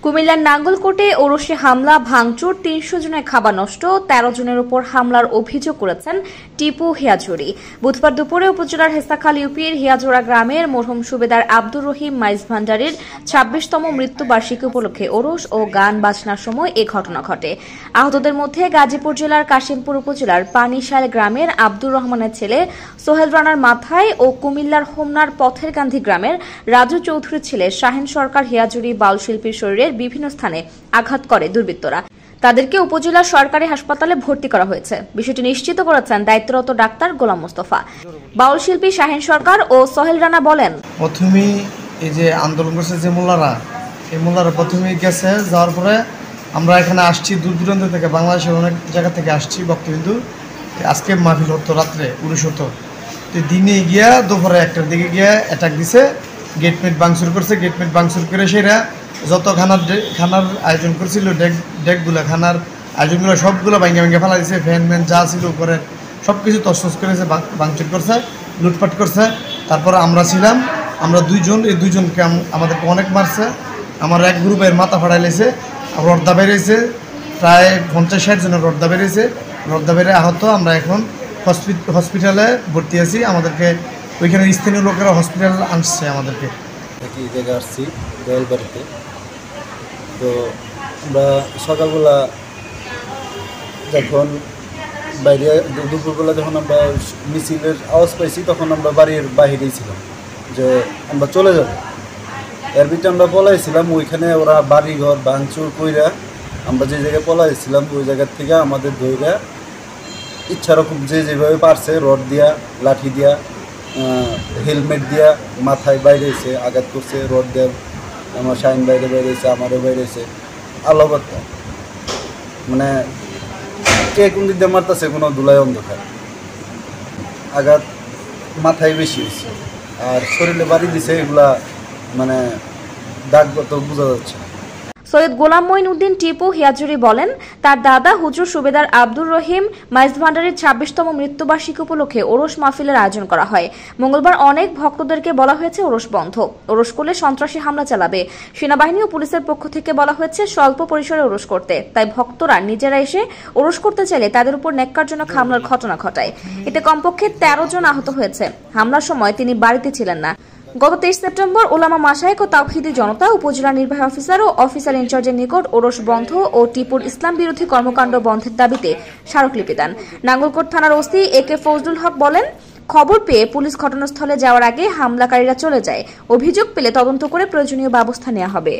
কুমিল্লার নাঙ্গলকোটে ওরসে হামলা ভাঙচুর ৩০০ জনের খাবার নষ্ট ১৩ জনের উপর হামলার অভিযোগ করেছেন টিপু হিয়াজুরি। বুধবার দুপুরে উপজেলার হেসাখাল ইউপির হিয়াজোড়া গ্রামের মরহুম সুবেদার আব্দুর রহিম মাইজভান্ডারির ২৬তম মৃত্যুবার্ষিকী উপলক্ষে ওরস ও গান বাজনার সময় এ ঘটনা ঘটে। আহতদের মধ্যে গাজীপুর জেলার কাশিমপুর উপজেলার পানিশাল গ্রামের আব্দুর রহমানের ছেলে সোহেল রানার মাথায় ও কুমিল্লার হোমনার পথের গান্ধী গ্রামের রাজু চৌধুরীর ছেলে শাহিন সরকার হিয়াজুরি বাউলশিল্পীর শরীরের বিভিন্ন স্থানে আঘাত করে দুর্বৃত্তরা। তাদেরকে উপজেলা সরকারি হাসপাতালে ভর্তি করা হয়েছে। বিষয়টি নিশ্চিত করেছেন দায়িত্বরত ডাক্তার গোলাম মোস্তফা। বাউল শিল্পী শাহিন সরকার ও সোহেল রানা বলেন, প্রথমে এই যে আন্দোলন করছে যে মোল্লারা, এই মোল্লারা প্রথমে গেছে, যাওয়ার পরে আমরা এখানে আসছি দূর দূরান্ত থেকে, বাংলাদেশের অনেক জায়গা থেকে আসছি ভক্তবিন্দু। আজকে মাহফিল হতো, রাত্রে উরুষ হতো। তো দিনে গিয়া দুপুরে 1টার দিকে গিয়া অ্যাটাক দিছে, গেটমেট ভাঙচুর করছে। গেটমেট ভাঙচুর করে সেরা যত খানার আয়োজন করছিল, ডেকগুলো খানার আয়োজনগুলো সবগুলো ভাঙ্গে ভাঙ্গে ফেলা দিয়েছে। ফ্যান ম্যান যা ছিল উপরে সব কিছু তছনছ করেছে, ভাঙচুর করছে, লুটপাট করছে। তারপর আমরা ছিলাম, আমরা দুইজন, এই দুইজনকে আমাদেরকে অনেক মারছে। আমার এক গ্রুপের মাথা ফাড়াই লেছে, রদ্দা বেরিয়েছে, প্রায় 50-60 জনের রদ্দা বেরিয়েছে। রদ্দা বেড়ে আহত। আমরা এখন হসপিটালে ভর্তি আছি। আমাদেরকে ওইখানে স্থানীয় লোকেরা হসপিটাল আনছে আমাদেরকে। একই জায়গায় আসছি দেওয়ালবাড়িতে। তো আমরা সকালবেলা যখন বাইরে দুপুরবেলা যখন আমরা মিছিলের আওয়াজ পাইছি, তখন আমরা বাড়ির বাহিরেই ছিলাম যে আমরা চলে যাব। এর ভিতরে আমরা পলাইছিলাম, ওইখানে ওরা বাড়িঘর ভাঙচুর কইরা আমরা যে জায়গায় পলাইছিলাম ওই জায়গার থেকে আমাদের ধইরা ইচ্ছা রকম যে যেভাবে পারছে রড দিয়া, লাঠি দিয়া, হেলমেট দিয়া মাথায় বাইরেছে আঘাত করছে, রড দেওয়ার আমার শাইন বাইরে বেরিয়েছে, আমারও বেরিয়েছে। আলোবার্তা মানে কে কোন দিক দিয়ে মারতেছে কোনো ধুলাই অন্ধকার। আঘাত মাথায় বেশি হয়েছে, আর শরীরে বাড়ি দিছে, এগুলা মানে দাগগত বোঝা যাচ্ছে। সৈয়দ গোলাম মঈনুদ্দিন টিপু হিয়াজুরি বলেন, তার দাদা হুজুর সুবেদার আব্দুর রহিম মাইজভান্ডারির ২৬তম মৃত্যুবার্ষিকী উপলক্ষে ওরস মাহফিলের আয়োজন করা হয়। মঙ্গলবার অনেক ভক্তদেরকে বলা হয়েছে ওরস বন্ধ, ওরস করলে সন্ত্রাসী হামলা চালাবে। সেনাবাহিনী ও পুলিশের পক্ষ থেকে বলা হয়েছে স্বল্প পরিসরে ওরস করতে। তাই ভক্তরা নিজেরা এসে ওরস করতে চাইলে তাদের উপর ন্যাক্কারজনক হামলার ঘটনা ঘটায়। এতে কমপক্ষে ১৩ জন আহত হয়েছে। হামলার সময় তিনি বাড়িতে ছিলেন না। গত ২৩ সেপ্টেম্বর ওলামা মাশায়েখ ও তাওহীদি জনতা উপজেলা নির্বাহী অফিসার ও অফিসার ইনচার্জের নিকট ওরস বন্ধ ও টিপুর ইসলাম বিরোধী কর্মকাণ্ড বন্ধের দাবিতে স্মারকলিপি দেন। নাঙ্গলকোট থানার ওসি একে ফজলুল হক বলেন, খবর পেয়ে পুলিশ ঘটনাস্থলে যাওয়ার আগে হামলাকারীরা চলে যায়। অভিযোগ পেলে তদন্ত করে প্রয়োজনীয় ব্যবস্থা নেওয়া হবে।